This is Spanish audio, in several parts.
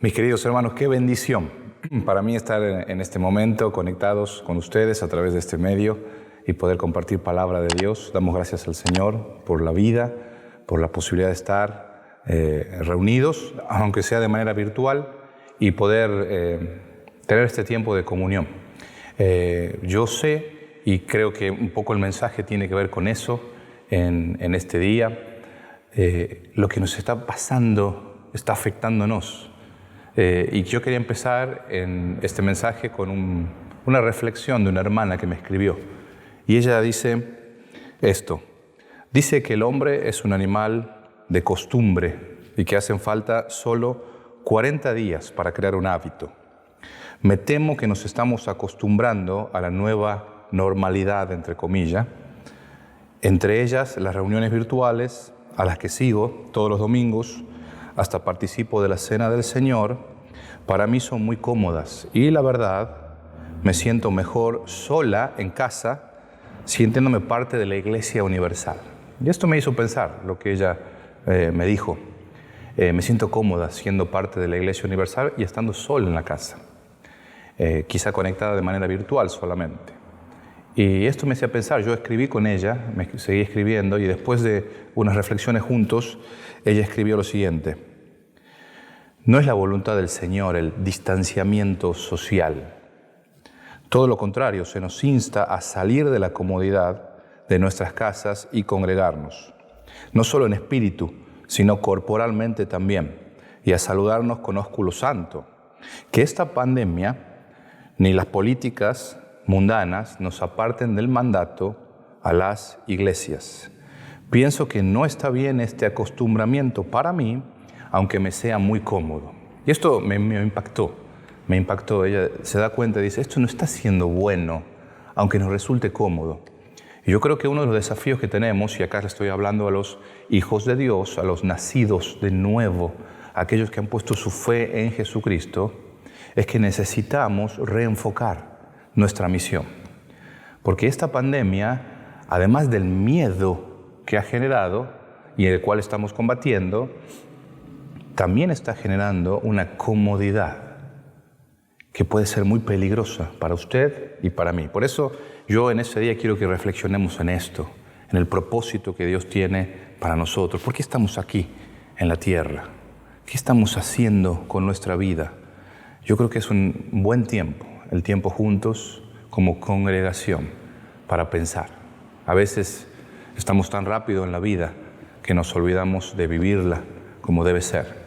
Mis queridos hermanos, qué bendición para mí estar en este momento conectados con ustedes a través de este medio y poder compartir palabra de Dios. Damos gracias al Señor por la vida, por la posibilidad de estar reunidos, aunque sea de manera virtual, y poder tener este tiempo de comunión. Yo sé y creo que un poco el mensaje tiene que ver con eso en este día. Lo que nos está pasando está afectándonos. Y yo quería empezar en este mensaje con una reflexión de una hermana que me escribió. Y ella dice esto. Dice que el hombre es un animal de costumbre y que hacen falta solo 40 días para crear un hábito. Me temo que nos estamos acostumbrando a la nueva normalidad, entre comillas, entre ellas las reuniones virtuales a las que sigo todos los domingos, hasta participo de la Cena del Señor. Para mí son muy cómodas y la verdad me siento mejor sola en casa, sintiéndome parte de la Iglesia Universal. Y esto me hizo pensar lo que ella me dijo. Me siento cómoda siendo parte de la Iglesia Universal y estando sola en la casa, quizá conectada de manera virtual solamente. Y esto me hacía pensar, yo escribí con ella, me seguí escribiendo y después de unas reflexiones juntos, ella escribió lo siguiente: no es la voluntad del Señor el distanciamiento social. Todo lo contrario, se nos insta a salir de la comodidad de nuestras casas y congregarnos, no solo en espíritu, sino corporalmente también, y a saludarnos con ósculo santo. Que esta pandemia, ni las políticas mundanas nos aparten del mandato a las iglesias. Pienso que no está bien este acostumbramiento para mí, aunque me sea muy cómodo. Y esto me impactó. Ella se da cuenta y dice, esto no está siendo bueno, aunque nos resulte cómodo. Y yo creo que uno de los desafíos que tenemos, y acá le estoy hablando a los hijos de Dios, a los nacidos de nuevo, a aquellos que han puesto su fe en Jesucristo, es que necesitamos reenfocar nuestra misión. Porque esta pandemia, además del miedo que ha generado y el cual estamos combatiendo, también está generando una comodidad que puede ser muy peligrosa para usted y para mí. Por eso yo en ese día quiero que reflexionemos en esto, en el propósito que Dios tiene para nosotros. ¿Por qué estamos aquí en la tierra? ¿Qué estamos haciendo con nuestra vida? Yo creo que es un buen tiempo, el tiempo juntos como congregación para pensar. A veces estamos tan rápido en la vida que nos olvidamos de vivirla como debe ser.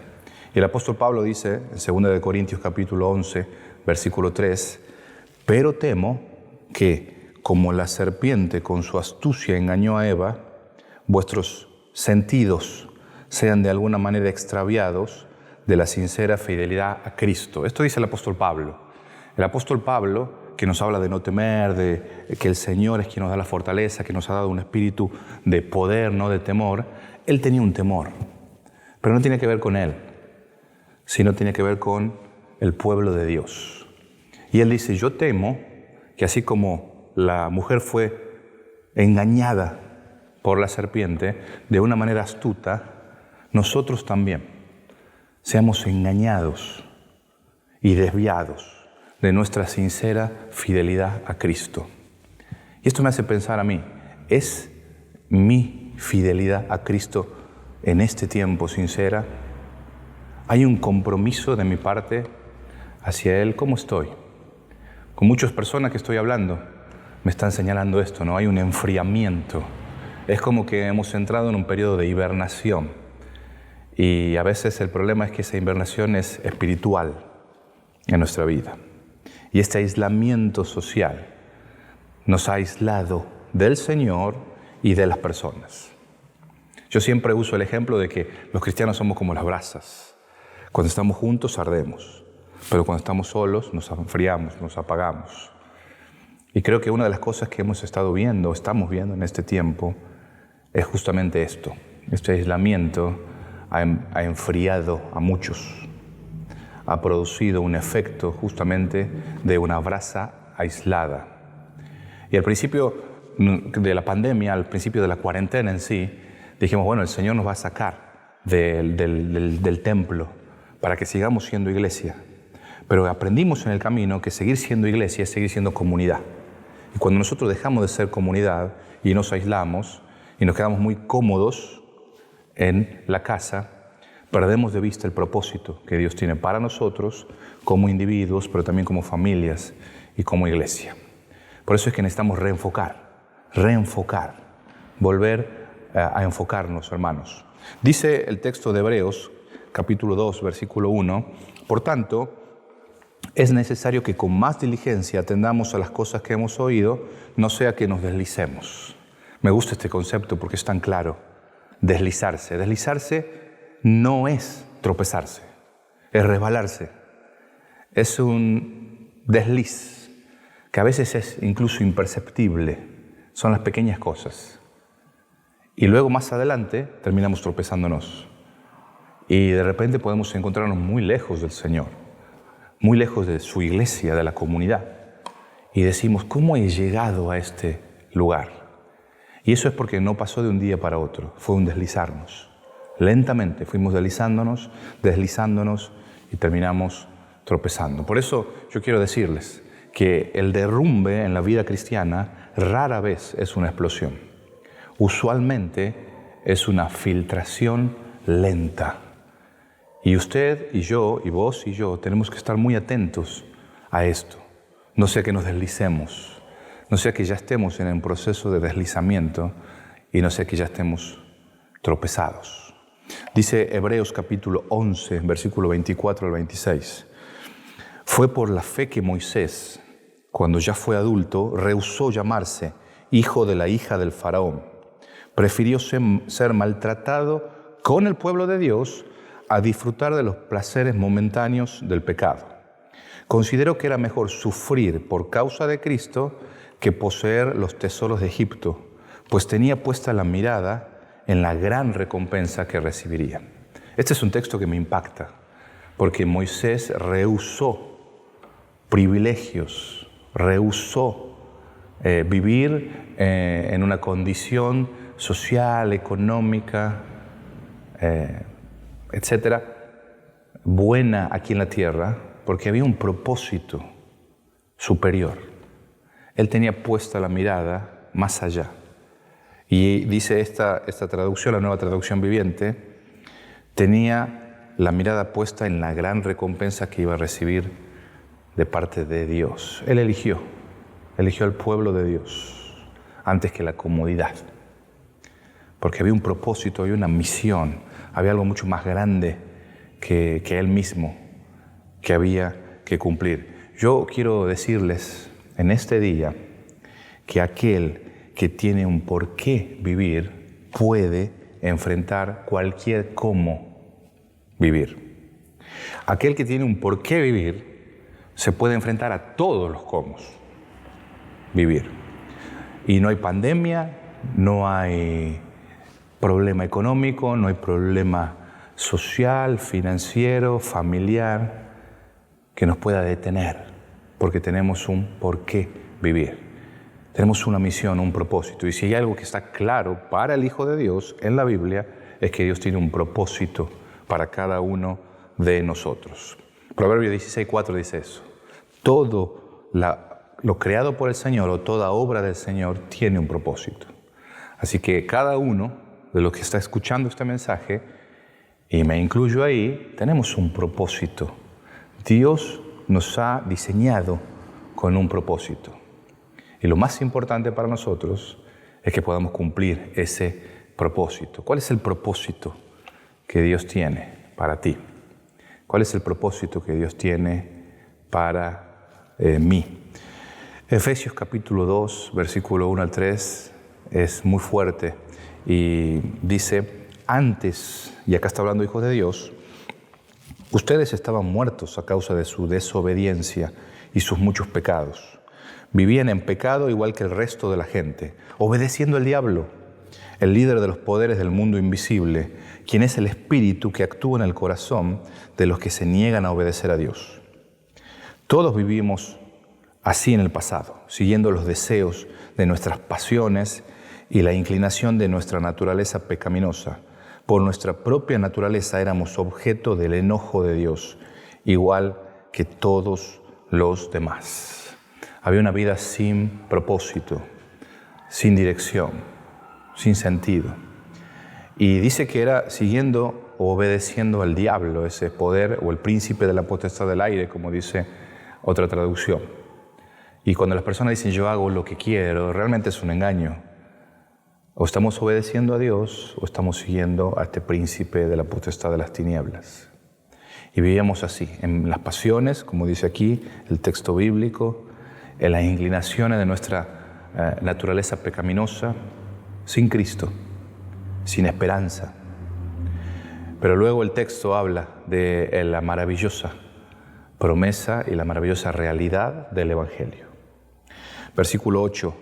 Y el apóstol Pablo dice en 2 Corintios capítulo 11, versículo 3, pero temo que, como la serpiente con su astucia engañó a Eva, vuestros sentidos sean de alguna manera extraviados de la sincera fidelidad a Cristo. Esto dice el apóstol Pablo. El apóstol Pablo, que nos habla de no temer, de que el Señor es quien nos da la fortaleza, que nos ha dado un espíritu de poder, no de temor, él tenía un temor, pero no tiene que ver con él, sino tiene que ver con el pueblo de Dios. Y él dice, yo temo que así como la mujer fue engañada por la serpiente de una manera astuta, nosotros también seamos engañados y desviados de nuestra sincera fidelidad a Cristo. Y esto me hace pensar a mí, ¿es mi fidelidad a Cristo en este tiempo sincera? ¿Hay un compromiso de mi parte hacia Él? ¿Cómo estoy? Con muchas personas que estoy hablando me están señalando esto, ¿no? Hay un enfriamiento. Es como que hemos entrado en un periodo de hibernación. Y a veces el problema es que esa hibernación es espiritual en nuestra vida. Y este aislamiento social nos ha aislado del Señor y de las personas. Yo siempre uso el ejemplo de que los cristianos somos como las brasas. Cuando estamos juntos ardemos, pero cuando estamos solos nos enfriamos, nos apagamos. Y creo que una de las cosas que estamos viendo en este tiempo es justamente esto. Este aislamiento ha enfriado a muchos. Ha producido un efecto justamente de una brasa aislada. Y al principio de la pandemia, al principio de la cuarentena en sí, dijimos, bueno, el Señor nos va a sacar del templo para que sigamos siendo iglesia. Pero aprendimos en el camino que seguir siendo iglesia es seguir siendo comunidad. Y cuando nosotros dejamos de ser comunidad y nos aislamos y nos quedamos muy cómodos en la casa, perdemos de vista el propósito que Dios tiene para nosotros como individuos, pero también como familias y como iglesia. Por eso es que necesitamos reenfocar, volver a enfocarnos, hermanos. Dice el texto de Hebreos, capítulo 2, versículo 1, por tanto, es necesario que con más diligencia atendamos a las cosas que hemos oído, no sea que nos deslicemos. Me gusta este concepto porque es tan claro. Deslizarse. Deslizarse no es tropezarse, es resbalarse. Es un desliz que a veces es incluso imperceptible. Son las pequeñas cosas. Y luego más adelante terminamos tropezándonos. Y de repente podemos encontrarnos muy lejos del Señor, muy lejos de su iglesia, de la comunidad. Y decimos, ¿cómo he llegado a este lugar? Y eso es porque no pasó de un día para otro, fue un deslizarnos. Lentamente fuimos deslizándonos y terminamos tropezando. Por eso yo quiero decirles que el derrumbe en la vida cristiana rara vez es una explosión. Usualmente es una filtración lenta. Y usted y yo, y vos y yo, tenemos que estar muy atentos a esto. No sea que nos deslicemos, no sea que ya estemos en un proceso de deslizamiento y no sea que ya estemos tropezados. Dice Hebreos capítulo 11, versículo 24 al 26. Fue por la fe que Moisés, cuando ya fue adulto, rehusó llamarse hijo de la hija del faraón. Prefirió ser maltratado con el pueblo de Dios a disfrutar de los placeres momentáneos del pecado. Consideró que era mejor sufrir por causa de Cristo que poseer los tesoros de Egipto, pues tenía puesta la mirada en la gran recompensa que recibiría. Este es un texto que me impacta, porque Moisés rehusó privilegios, rehusó vivir en una condición social, económica, etcétera, buena aquí en la tierra, porque había un propósito superior. Él tenía puesta la mirada más allá. Y dice esta traducción, la Nueva Traducción Viviente, tenía la mirada puesta en la gran recompensa que iba a recibir de parte de Dios. Él eligió al pueblo de Dios antes que la comodidad. Porque había un propósito, había una misión, había algo mucho más grande que él mismo que había que cumplir. Yo quiero decirles en este día que aquel que tiene un por qué vivir puede enfrentar cualquier cómo vivir. Aquel que tiene un por qué vivir se puede enfrentar a todos los cómo vivir. Y no hay pandemia, no hay problema económico, no hay problema social, financiero, familiar que nos pueda detener, porque tenemos un por qué vivir. Tenemos una misión, un propósito. Y si hay algo que está claro para el Hijo de Dios en la Biblia, es que Dios tiene un propósito para cada uno de nosotros. Proverbios 16:4 dice eso. Todo lo creado por el Señor o toda obra del Señor tiene un propósito. Así que cada uno de los que está escuchando este mensaje, y me incluyo ahí, tenemos un propósito. Dios nos ha diseñado con un propósito. Y lo más importante para nosotros es que podamos cumplir ese propósito. ¿Cuál es el propósito que Dios tiene para ti? ¿Cuál es el propósito que Dios tiene para mí? Efesios capítulo 2, versículo 1 al 3 es muy fuerte y dice, antes, y acá está hablando hijos de Dios, ustedes estaban muertos a causa de su desobediencia y sus muchos pecados. Vivían en pecado igual que el resto de la gente, obedeciendo al diablo, el líder de los poderes del mundo invisible, quien es el espíritu que actúa en el corazón de los que se niegan a obedecer a Dios. Todos vivimos así en el pasado, siguiendo los deseos de nuestras pasiones y la inclinación de nuestra naturaleza pecaminosa. Por nuestra propia naturaleza éramos objeto del enojo de Dios, igual que todos los demás. Había una vida sin propósito, sin dirección, sin sentido. Y dice que era siguiendo o obedeciendo al diablo, ese poder o el príncipe de la potestad del aire, como dice otra traducción. Y cuando las personas dicen yo hago lo que quiero, realmente es un engaño. O estamos obedeciendo a Dios o estamos siguiendo a este príncipe de la potestad de las tinieblas. Y vivíamos así, en las pasiones, como dice aquí el texto bíblico, en las inclinaciones de nuestra naturaleza pecaminosa, sin Cristo, sin esperanza. Pero luego el texto habla de la maravillosa promesa y la maravillosa realidad del Evangelio. Versículo 8.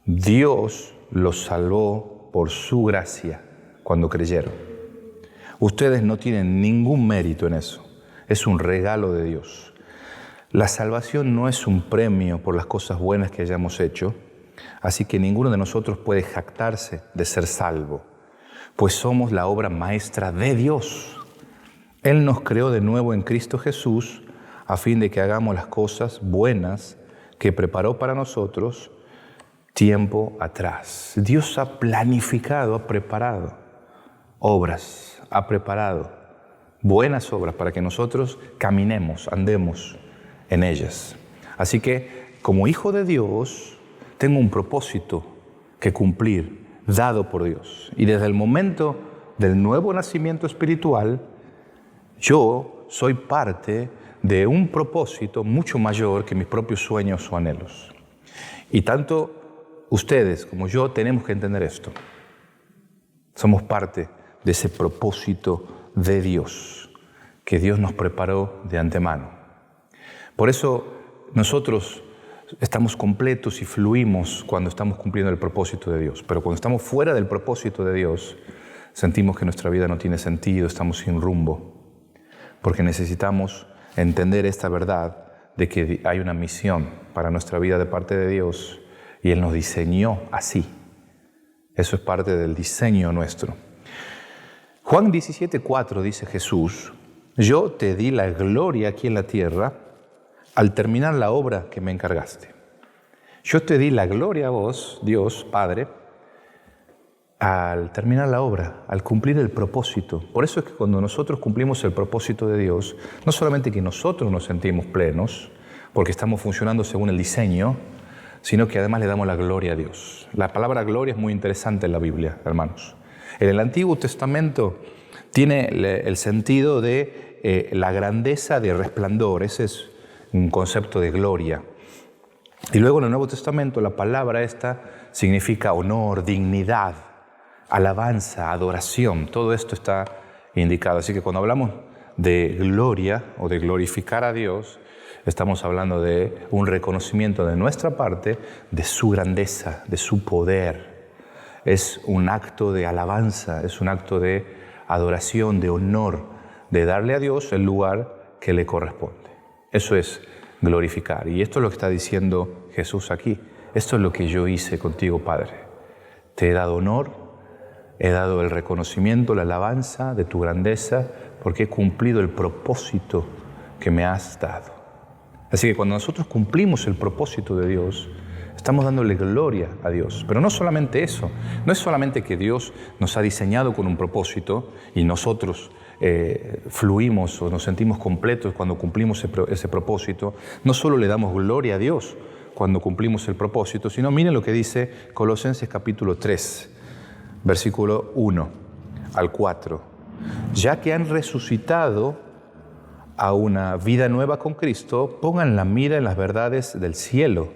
Dios los salvó por su gracia cuando creyeron. Ustedes no tienen ningún mérito en eso. Es un regalo de Dios. La salvación no es un premio por las cosas buenas que hayamos hecho, así que ninguno de nosotros puede jactarse de ser salvo, pues somos la obra maestra de Dios. Él nos creó de nuevo en Cristo Jesús a fin de que hagamos las cosas buenas que preparó para nosotros tiempo atrás. Dios ha planificado, ha preparado obras, ha preparado buenas obras para que nosotros caminemos, andemos en ellas. Así que, como hijo de Dios, tengo un propósito que cumplir, dado por Dios. Y desde el momento del nuevo nacimiento espiritual, yo soy parte de un propósito mucho mayor que mis propios sueños o anhelos. Y tanto ustedes como yo tenemos que entender esto. Somos parte de ese propósito de Dios, que Dios nos preparó de antemano. Por eso nosotros estamos completos y fluimos cuando estamos cumpliendo el propósito de Dios. Pero cuando estamos fuera del propósito de Dios, sentimos que nuestra vida no tiene sentido, estamos sin rumbo. Porque necesitamos entender esta verdad de que hay una misión para nuestra vida de parte de Dios y Él nos diseñó así. Eso es parte del diseño nuestro. Juan 17:4 dice Jesús: yo te di la gloria aquí en la tierra al terminar la obra que me encargaste. Yo te di la gloria a vos, Dios, Padre, al terminar la obra, al cumplir el propósito. Por eso es que cuando nosotros cumplimos el propósito de Dios, no solamente que nosotros nos sentimos plenos, porque estamos funcionando según el diseño, sino que además le damos la gloria a Dios. La palabra gloria es muy interesante en la Biblia, hermanos. En el Antiguo Testamento tiene el sentido de la grandeza de resplandor. Ese es un concepto de gloria. Y luego en el Nuevo Testamento la palabra esta significa honor, dignidad, alabanza, adoración. Todo esto está indicado. Así que cuando hablamos de gloria o de glorificar a Dios, estamos hablando de un reconocimiento de nuestra parte de su grandeza, de su poder. Es un acto de alabanza, es un acto de adoración, de honor, de darle a Dios el lugar que le corresponde. Eso es glorificar. Y esto es lo que está diciendo Jesús aquí. Esto es lo que yo hice contigo, Padre. Te he dado honor, he dado el reconocimiento, la alabanza de tu grandeza, porque he cumplido el propósito que me has dado. Así que cuando nosotros cumplimos el propósito de Dios, estamos dándole gloria a Dios. Pero no solamente eso, no es solamente que Dios nos ha diseñado con un propósito y nosotros fluimos o nos sentimos completos cuando cumplimos ese propósito. No solo le damos gloria a Dios cuando cumplimos el propósito, sino miren lo que dice Colosenses capítulo 3, versículo 1 al 4. Ya que han resucitado a una vida nueva con Cristo, pongan la mira en las verdades del cielo,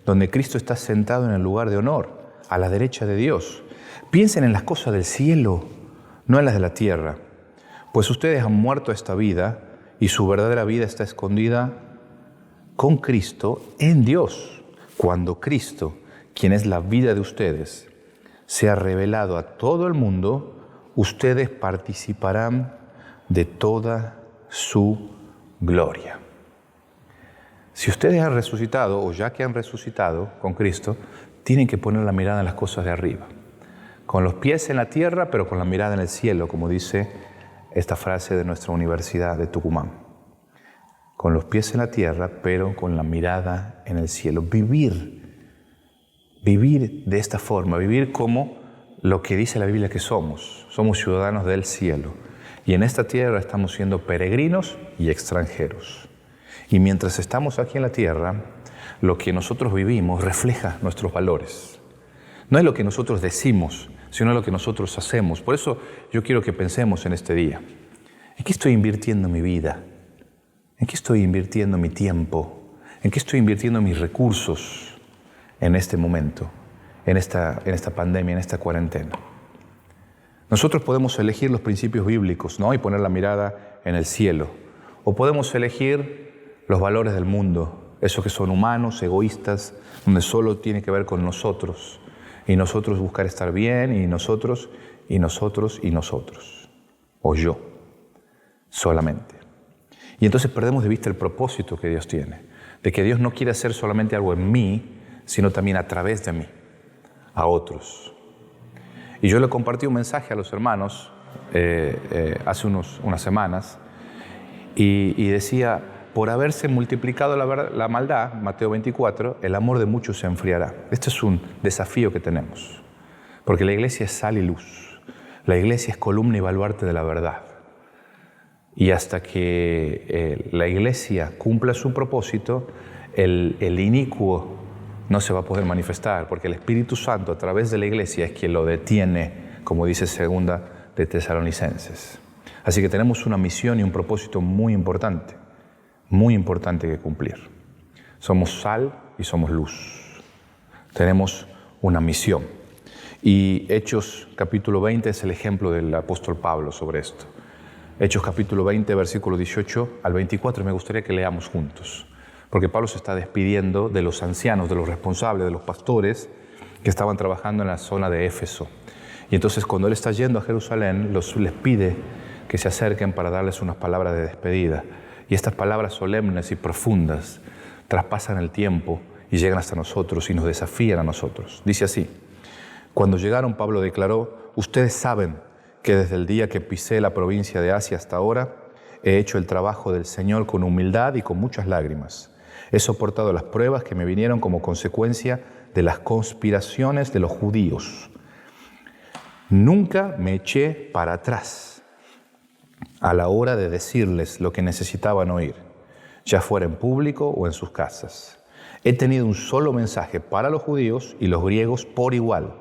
donde Cristo está sentado en el lugar de honor, a la derecha de Dios. Piensen en las cosas del cielo, no en las de la tierra, pues ustedes han muerto a esta vida y su verdadera vida está escondida con Cristo en Dios. Cuando Cristo, quien es la vida de ustedes, sea revelado a todo el mundo, ustedes participarán de toda su gloria. Si ustedes han resucitado, o ya que han resucitado con Cristo, tienen que poner la mirada en las cosas de arriba, con los pies en la tierra, pero con la mirada en el cielo, como dice esta frase de nuestra Universidad de Tucumán. Con los pies en la tierra, pero con la mirada en el cielo. Vivir de esta forma, vivir como lo que dice la Biblia que somos. Somos ciudadanos del cielo. Y en esta tierra estamos siendo peregrinos y extranjeros. Y mientras estamos aquí en la tierra, lo que nosotros vivimos refleja nuestros valores. No es lo que nosotros decimos, sino lo que nosotros hacemos. Por eso yo quiero que pensemos en este día. ¿En qué estoy invirtiendo mi vida? ¿En qué estoy invirtiendo mi tiempo? ¿En qué estoy invirtiendo mis recursos en este momento, en esta pandemia, en esta cuarentena? Nosotros podemos elegir los principios bíblicos, ¿no? Y poner la mirada en el cielo. O podemos elegir los valores del mundo, esos que son humanos, egoístas, donde solo tiene que ver con nosotros. Y nosotros buscar estar bien, y nosotros, y nosotros, y nosotros. O yo, solamente. Y entonces perdemos de vista el propósito que Dios tiene. De que Dios no quiere hacer solamente algo en mí, sino también a través de mí, a otros. Y yo le compartí un mensaje a los hermanos hace unas semanas y decía, por haberse multiplicado la maldad, Mateo 24, el amor de muchos se enfriará. Este es un desafío que tenemos, porque la iglesia es sal y luz. La iglesia es columna y baluarte de la verdad. Y hasta que la iglesia cumpla su propósito, el inicuo no se va a poder manifestar, porque el Espíritu Santo a través de la iglesia es quien lo detiene, como dice 2 de Tesalonicenses. Así que tenemos una misión y un propósito muy importante que cumplir. Somos sal y somos luz. Tenemos una misión. Y Hechos capítulo 20 es el ejemplo del apóstol Pablo sobre esto. Hechos capítulo 20, versículo 18 al 24, me gustaría que leamos juntos. Porque Pablo se está despidiendo de los ancianos, de los responsables, de los pastores que estaban trabajando en la zona de Éfeso. Y entonces cuando él está yendo a Jerusalén, les pide que se acerquen para darles unas palabras de despedida. Y estas palabras solemnes y profundas traspasan el tiempo y llegan hasta nosotros y nos desafían a nosotros. Dice así: cuando llegaron, Pablo declaró: ustedes saben que desde el día que pisé la provincia de Asia hasta ahora, he hecho el trabajo del Señor con humildad y con muchas lágrimas. He soportado las pruebas que me vinieron como consecuencia de las conspiraciones de los judíos. Nunca me eché para atrás a la hora de decirles lo que necesitaban oír, ya fuera en público o en sus casas. He tenido un solo mensaje para los judíos y los griegos por igual: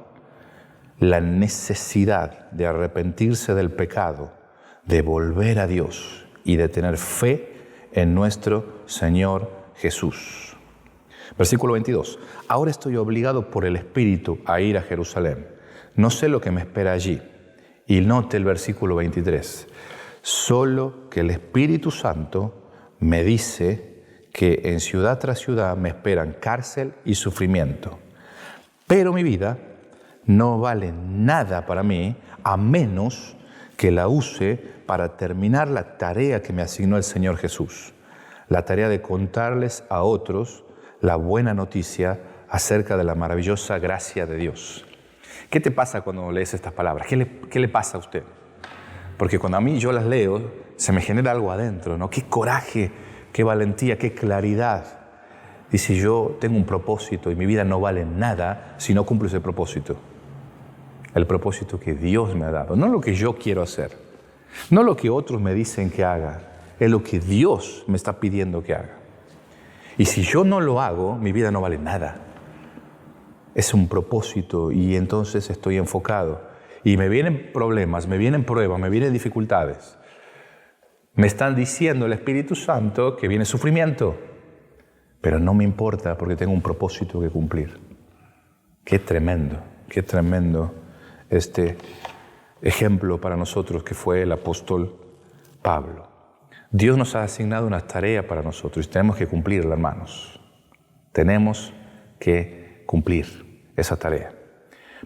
la necesidad de arrepentirse del pecado, de volver a Dios y de tener fe en nuestro Señor Jesús. Versículo 22. Ahora estoy obligado por el Espíritu a ir a Jerusalén. No sé lo que me espera allí. Y note el versículo 23. Solo que el Espíritu Santo me dice que en ciudad tras ciudad me esperan cárcel y sufrimiento. Pero mi vida no vale nada para mí a menos que la use para terminar la tarea que me asignó el Señor Jesús. La tarea de contarles a otros la buena noticia acerca de la maravillosa gracia de Dios. ¿Qué te pasa cuando lees estas palabras? ¿Qué le pasa a usted? Porque cuando a mí yo las leo, se me genera algo adentro, ¿no? Qué coraje, qué valentía, qué claridad. Dice, yo tengo un propósito y mi vida no vale nada si no cumplo ese propósito. El propósito que Dios me ha dado, no lo que yo quiero hacer, no lo que otros me dicen que haga, es lo que Dios me está pidiendo que haga. Y si yo no lo hago, mi vida no vale nada. Es un propósito y entonces estoy enfocado. Y me vienen problemas, me vienen pruebas, me vienen dificultades. Me están diciendo el Espíritu Santo que viene sufrimiento, pero no me importa porque tengo un propósito que cumplir. Qué tremendo este ejemplo para nosotros que fue el apóstol Pablo. Dios nos ha asignado una tarea para nosotros y tenemos que cumplirla, hermanos. Tenemos que cumplir esa tarea.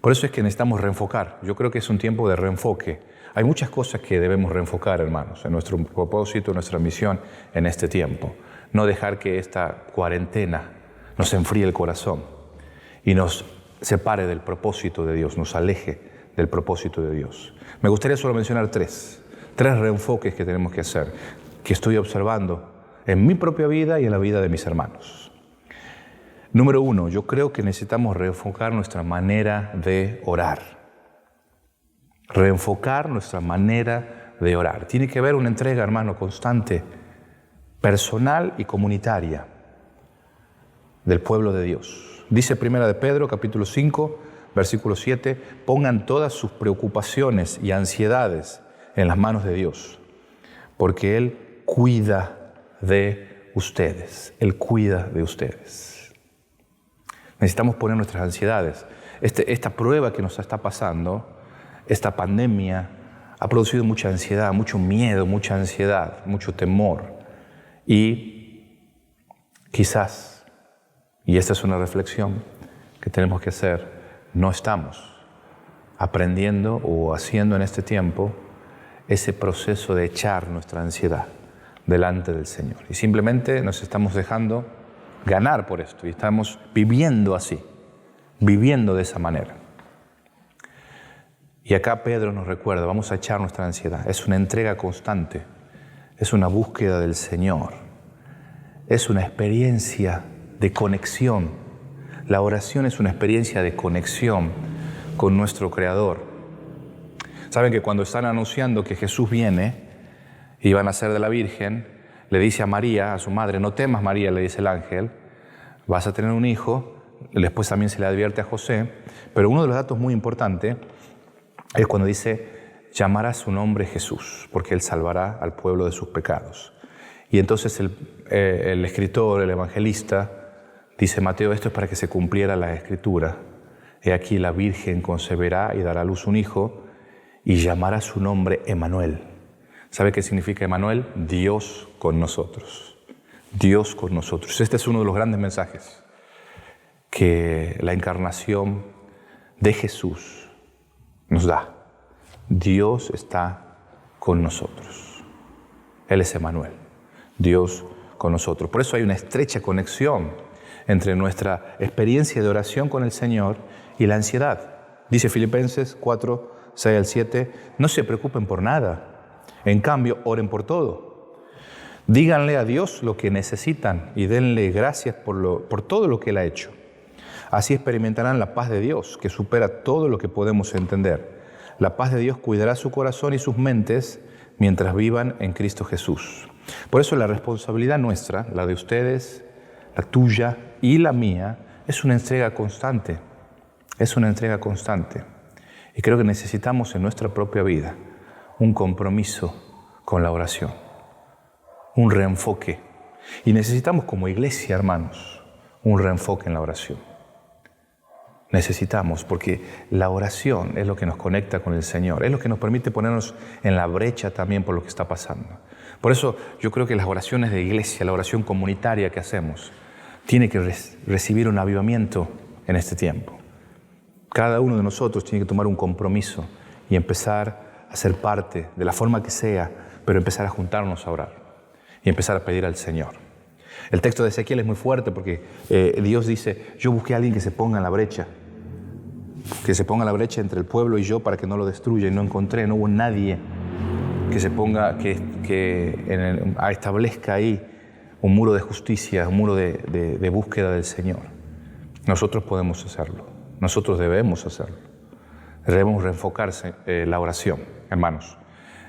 Por eso es que necesitamos reenfocar. Yo creo que es un tiempo de reenfoque. Hay muchas cosas que debemos reenfocar, hermanos, en nuestro propósito, en nuestra misión en este tiempo. No dejar que esta cuarentena nos enfríe el corazón y nos separe del propósito de Dios, nos aleje del propósito de Dios. Me gustaría solo mencionar tres reenfoques que tenemos que hacer, que estoy observando en mi propia vida y en la vida de mis hermanos. Número 1, yo creo que necesitamos reenfocar nuestra manera de orar. Reenfocar nuestra manera de orar. Tiene que haber una entrega, hermano, constante, personal y comunitaria del pueblo de Dios. Dice 1 de Pedro, capítulo 5, versículo 7, pongan todas sus preocupaciones y ansiedades en las manos de Dios, porque Él cuida de ustedes. Él cuida de ustedes. Necesitamos poner nuestras ansiedades. Esta prueba que nos está pasando, esta pandemia, ha producido mucha ansiedad, mucho miedo, mucha ansiedad, mucho temor. Y quizás, y esta es una reflexión que tenemos que hacer, no estamos aprendiendo o haciendo en este tiempo ese proceso de echar nuestra ansiedad delante del Señor. Y simplemente nos estamos dejando ganar por esto y estamos viviendo así, viviendo de esa manera. Y acá Pedro nos recuerda, vamos a echar nuestra ansiedad. Es una entrega constante, es una búsqueda del Señor, es una experiencia de conexión. La oración es una experiencia de conexión con nuestro Creador. Saben que cuando están anunciando que Jesús viene y va a nacer de la Virgen, le dice a María, a su madre, no temas María, le dice el ángel, vas a tener un hijo. Después también se le advierte a José, pero uno de los datos muy importantes es cuando dice, llamará su nombre Jesús, porque Él salvará al pueblo de sus pecados. Y entonces el escritor, el evangelista, dice Mateo, esto es para que se cumpliera la Escritura. He aquí la Virgen concebirá y dará a luz un hijo y llamará su nombre Emmanuel. ¿Sabe qué significa Emmanuel? Dios con nosotros. Dios con nosotros. Este es uno de los grandes mensajes que la encarnación de Jesús nos da. Dios está con nosotros. Él es Emmanuel. Dios con nosotros. Por eso hay una estrecha conexión entre nuestra experiencia de oración con el Señor y la ansiedad. Dice Filipenses 4, 6 al 7, no se preocupen por nada. En cambio, oren por todo. Díganle a Dios lo que necesitan y denle gracias por todo lo que Él ha hecho. Así experimentarán la paz de Dios, que supera todo lo que podemos entender. La paz de Dios cuidará su corazón y sus mentes mientras vivan en Cristo Jesús. Por eso la responsabilidad nuestra, la de ustedes, la tuya y la mía, es una entrega constante. Es una entrega constante. Y creo que necesitamos en nuestra propia vida un compromiso con la oración, un reenfoque. Y necesitamos como iglesia, hermanos, un reenfoque en la oración. Necesitamos, porque la oración es lo que nos conecta con el Señor, es lo que nos permite ponernos en la brecha también por lo que está pasando. Por eso yo creo que las oraciones de iglesia, la oración comunitaria que hacemos, tiene que recibir un avivamiento en este tiempo. Cada uno de nosotros tiene que tomar un compromiso y empezar a ser parte, de la forma que sea, pero empezar a juntarnos a orar y empezar a pedir al Señor. El texto de Ezequiel es muy fuerte porque Dios dice, yo busqué a alguien que se ponga en la brecha, entre el pueblo y yo para que no lo destruya, y no encontré, no hubo nadie que se ponga, que establezca ahí un muro de justicia, un muro de búsqueda del Señor. Nosotros podemos hacerlo, nosotros debemos hacerlo. Debemos reenfocarse la oración, hermanos.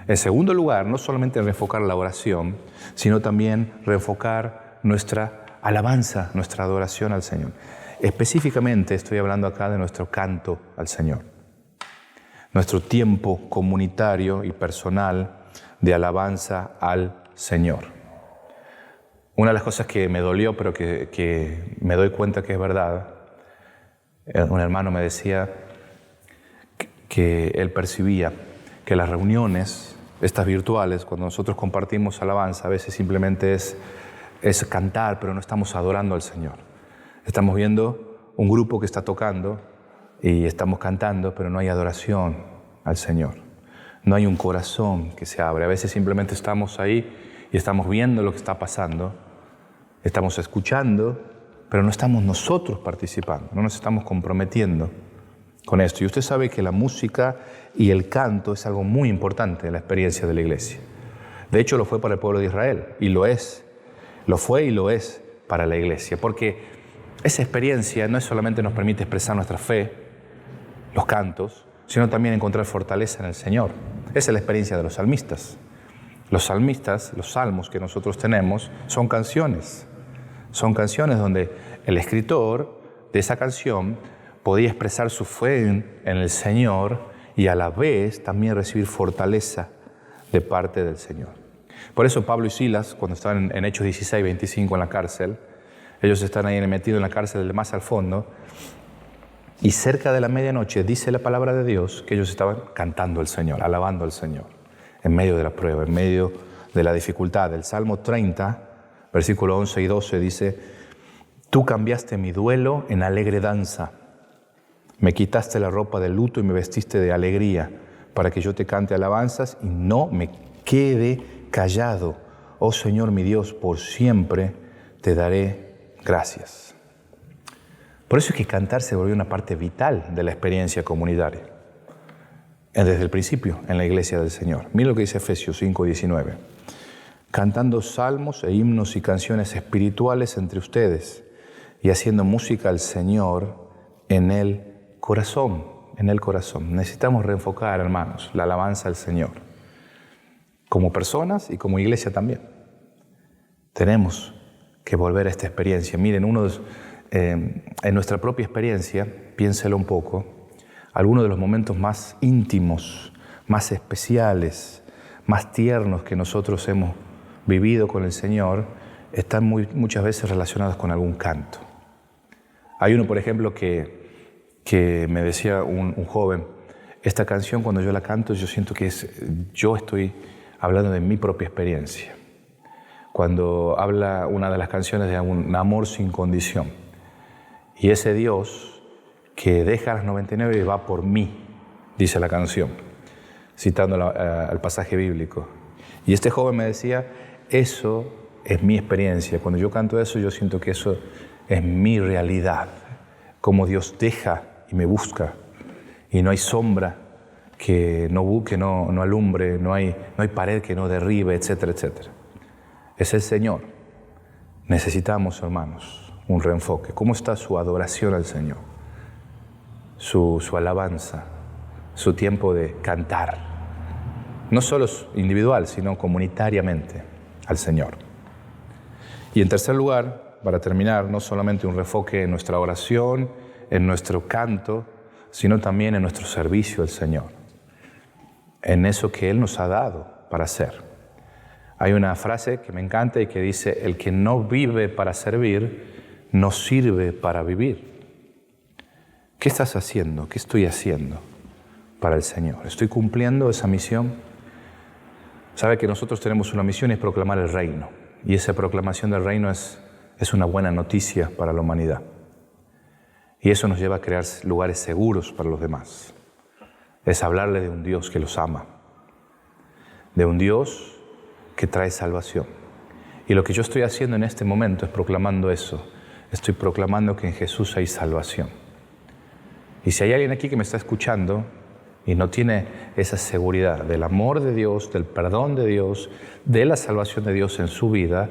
En segundo lugar, no solamente reenfocar la oración, sino también reenfocar nuestra alabanza, nuestra adoración al Señor. Específicamente estoy hablando acá de nuestro canto al Señor. Nuestro tiempo comunitario y personal de alabanza al Señor. Una de las cosas que me dolió, pero que me doy cuenta que es verdad, un hermano me decía que él percibía que las reuniones, estas virtuales, cuando nosotros compartimos alabanza, a veces simplemente es cantar, pero no estamos adorando al Señor. Estamos viendo un grupo que está tocando y estamos cantando, pero no hay adoración al Señor. No hay un corazón que se abre. A veces simplemente estamos ahí y estamos viendo lo que está pasando, estamos escuchando, pero no estamos nosotros participando, no nos estamos comprometiendo con esto. Y usted sabe que la música y el canto es algo muy importante en la experiencia de la iglesia. De hecho, lo fue para el pueblo de Israel, y lo es. Lo fue y lo es para la iglesia, porque esa experiencia no solamente nos permite expresar nuestra fe, los cantos, sino también encontrar fortaleza en el Señor. Esa es la experiencia de los salmistas. Los salmistas, los salmos que nosotros tenemos, son canciones. Son canciones donde el escritor de esa canción podía expresar su fe en el Señor y a la vez también recibir fortaleza de parte del Señor. Por eso Pablo y Silas, cuando estaban en Hechos 16, 25 en la cárcel, ellos están ahí metidos en la cárcel de más al fondo, y cerca de la medianoche dice la palabra de Dios que ellos estaban cantando al Señor, alabando al Señor, en medio de la prueba, en medio de la dificultad. El Salmo 30, versículos 11 y 12 dice: Tú cambiaste mi duelo en alegre danza, me quitaste la ropa de luto y me vestiste de alegría, para que yo te cante alabanzas y no me quede callado. Oh Señor mi Dios, por siempre te daré gracias. Por eso es que cantar se volvió una parte vital de la experiencia comunitaria, desde el principio en la iglesia del Señor. Mira lo que dice Efesios 5, 19. Cantando salmos e himnos y canciones espirituales entre ustedes y haciendo música al Señor en el corazón. En el corazón. Necesitamos reenfocar, hermanos, la alabanza al Señor. Como personas y como iglesia también. Tenemos que volver a esta experiencia. Miren, en nuestra propia experiencia, piénselo un poco, algunos de los momentos más íntimos, más especiales, más tiernos que nosotros hemos vivido con el Señor, están muchas veces relacionados con algún canto. Hay uno, por ejemplo, que me decía un joven: esta canción, cuando yo la canto, yo siento que yo estoy hablando de mi propia experiencia. Cuando habla una de las canciones de un amor sin condición. Y ese Dios que deja a las 99 y va por mí, dice la canción, citando al pasaje bíblico. Y este joven me decía: eso es mi experiencia. Cuando yo canto eso, yo siento que eso es mi realidad. Como Dios deja y me busca. Y no hay sombra que no alumbre, no hay pared que no derribe, etcétera, etcétera. Es el Señor. Necesitamos, hermanos, un reenfoque. ¿Cómo está su adoración al Señor? Su alabanza, su tiempo de cantar. No solo individual, sino comunitariamente al Señor. Y en tercer lugar, para terminar, no solamente un reenfoque en nuestra oración, en nuestro canto, sino también en nuestro servicio al Señor. En eso que Él nos ha dado para hacer. Hay una frase que me encanta y que dice: el que no vive para servir, no sirve para vivir. ¿Qué estás haciendo? ¿Qué estoy haciendo para el Señor? ¿Estoy cumpliendo esa misión? Sabe que nosotros tenemos una misión y es proclamar el reino. Y esa proclamación del reino es una buena noticia para la humanidad. Y eso nos lleva a crear lugares seguros para los demás. Es hablarle de un Dios que los ama. De un Dios que trae salvación. Y lo que yo estoy haciendo en este momento es proclamando eso. Estoy proclamando que en Jesús hay salvación. Y si hay alguien aquí que me está escuchando y no tiene esa seguridad del amor de Dios, del perdón de Dios, de la salvación de Dios en su vida,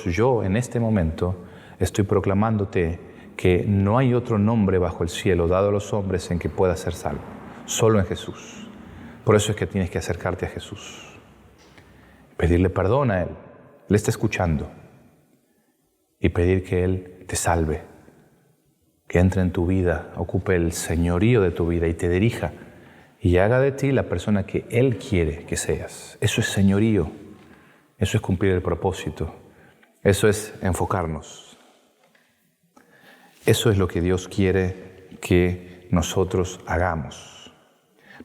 yo en este momento estoy proclamándote que no hay otro nombre bajo el cielo dado a los hombres en que pueda ser salvo, solo en Jesús. Por eso es que tienes que acercarte a Jesús, pedirle perdón a Él. Él está escuchando. Y pedir que Él te salve, que entre en tu vida, ocupe el señorío de tu vida y te dirija y haga de ti la persona que Él quiere que seas. Eso es señorío, eso es cumplir el propósito, eso es enfocarnos. Eso es lo que Dios quiere que nosotros hagamos.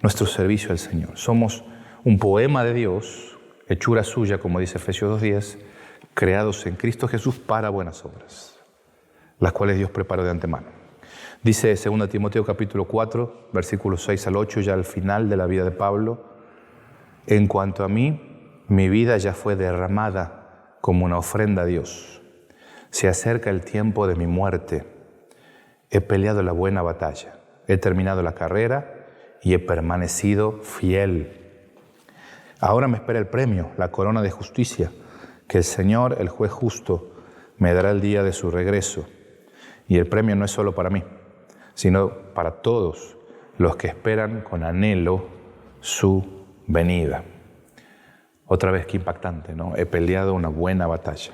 Nuestro servicio al Señor. Somos un poema de Dios, hechura suya, como dice Efesios 2:10, creados en Cristo Jesús para buenas obras, las cuales Dios preparó de antemano. Dice 2 Timoteo capítulo 4, versículos 6 al 8, ya al final de la vida de Pablo: en cuanto a mí, mi vida ya fue derramada como una ofrenda a Dios. Se acerca el tiempo de mi muerte. He peleado la buena batalla. he terminado la carrera y he permanecido fiel. Ahora me espera el premio, la corona de justicia, que el Señor, el juez justo, me dará el día de su regreso. Y el premio no es solo para mí, sino para todos los que esperan con anhelo su venida. Otra vez, qué impactante, ¿no? He peleado una buena batalla.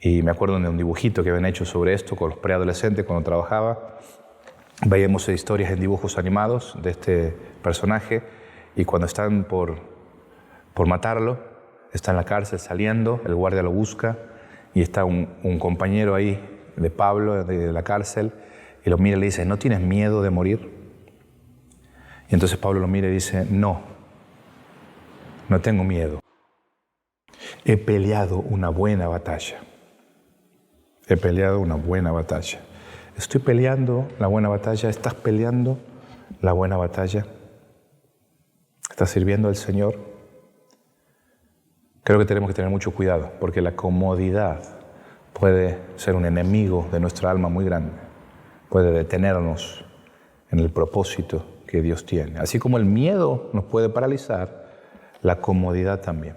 Y me acuerdo de un dibujito que habían hecho sobre esto con los preadolescentes cuando trabajaba. Veíamos historias en dibujos animados de este personaje y cuando están por matarlo, está en la cárcel saliendo, el guardia lo busca y está un compañero ahí de Pablo, de la cárcel, y lo mira y le dice, ¿no tienes miedo de morir? Y entonces Pablo lo mira y dice, no tengo miedo. He peleado una buena batalla. He peleado una buena batalla. Estoy peleando la buena batalla. ¿Estás peleando la buena batalla? ¿Estás sirviendo al Señor? Creo que tenemos que tener mucho cuidado, porque la comodidad puede ser un enemigo de nuestra alma muy grande. Puede detenernos en el propósito que Dios tiene. Así como el miedo nos puede paralizar, la comodidad también.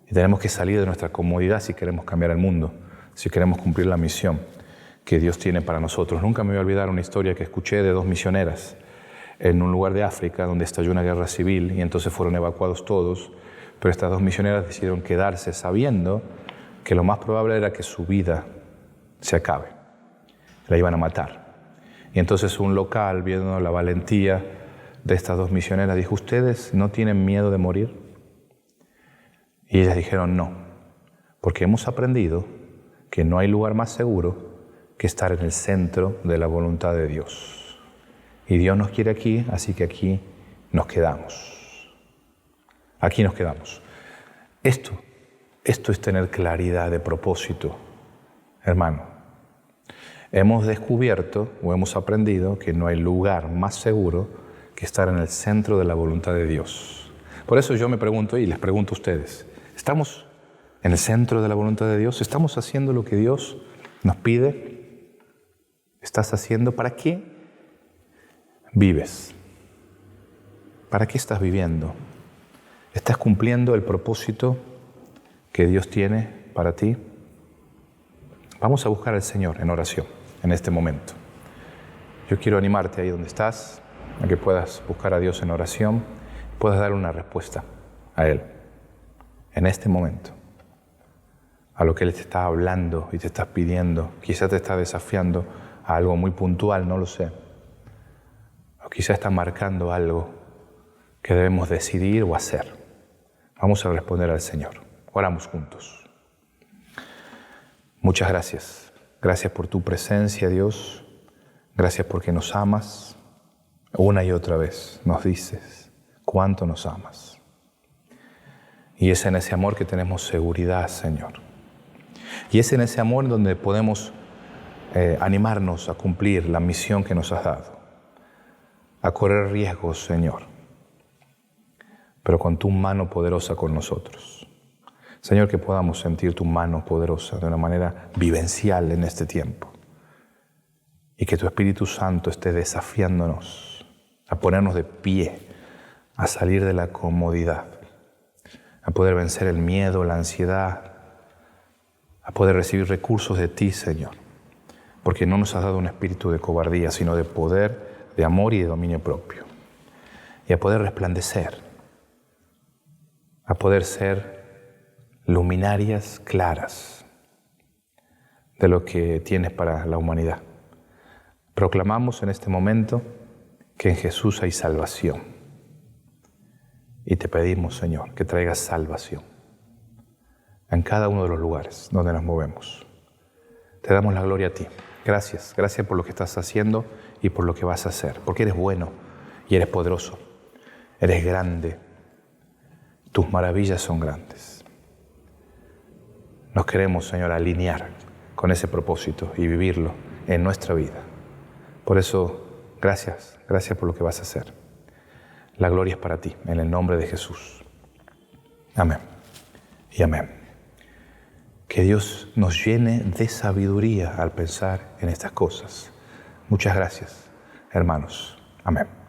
Y tenemos que salir de nuestra comodidad si queremos cambiar el mundo, si queremos cumplir la misión que Dios tiene para nosotros. Nunca me voy a olvidar una historia que escuché de 2 misioneras en un lugar de África donde estalló una guerra civil y entonces fueron evacuados todos, pero estas 2 misioneras decidieron quedarse sabiendo que lo más probable era que su vida se acabe. La iban a matar. Y entonces un local, viendo la valentía de estas 2 misioneras, dijo, ¿ustedes no tienen miedo de morir? Y ellas dijeron, no, porque hemos aprendido que no hay lugar más seguro que estar en el centro de la voluntad de Dios. Y Dios nos quiere aquí, así que aquí nos quedamos. Aquí nos quedamos. Esto es tener claridad de propósito, hermano. Hemos descubierto o hemos aprendido que no hay lugar más seguro que estar en el centro de la voluntad de Dios. Por eso yo me pregunto y les pregunto a ustedes, ¿estamos en el centro de la voluntad de Dios? ¿Estamos haciendo lo que Dios nos pide? ¿Estás haciendo? ¿Para qué vives? ¿Para qué estás viviendo? ¿Estás cumpliendo el propósito que Dios tiene para ti? Vamos a buscar al Señor en oración en este momento. Yo quiero animarte ahí donde estás, a que puedas buscar a Dios en oración, puedas dar una respuesta a Él en este momento, a lo que Él te está hablando y te está pidiendo. Quizás te está desafiando a algo muy puntual, no lo sé. O quizás está marcando algo que debemos decidir o hacer. Vamos a responder al Señor. Oramos juntos. Muchas gracias. Gracias por tu presencia, Dios. Gracias porque nos amas. Una y otra vez nos dices cuánto nos amas. Y es en ese amor que tenemos seguridad, Señor. Y es en ese amor donde podemos animarnos a cumplir la misión que nos has dado. A correr riesgos, Señor, pero con tu mano poderosa con nosotros. Señor, que podamos sentir tu mano poderosa de una manera vivencial en este tiempo. Y que tu Espíritu Santo esté desafiándonos a ponernos de pie, a salir de la comodidad, a poder vencer el miedo, la ansiedad, a poder recibir recursos de ti, Señor. Porque no nos has dado un espíritu de cobardía, sino de poder, de amor y de dominio propio. Y a poder resplandecer, a poder ser luminarias claras de lo que tienes para la humanidad. Proclamamos en este momento que en Jesús hay salvación. Y te pedimos, Señor, que traigas salvación en cada uno de los lugares donde nos movemos. Te damos la gloria a ti. Gracias. Gracias por lo que estás haciendo y por lo que vas a hacer. Porque eres bueno y eres poderoso. Eres grande. Tus maravillas son grandes. Nos queremos, Señor, alinear con ese propósito y vivirlo en nuestra vida. Por eso, gracias por lo que vas a hacer. La gloria es para ti, en el nombre de Jesús. Amén y amén. Que Dios nos llene de sabiduría al pensar en estas cosas, Muchas gracias, hermanos. Amén.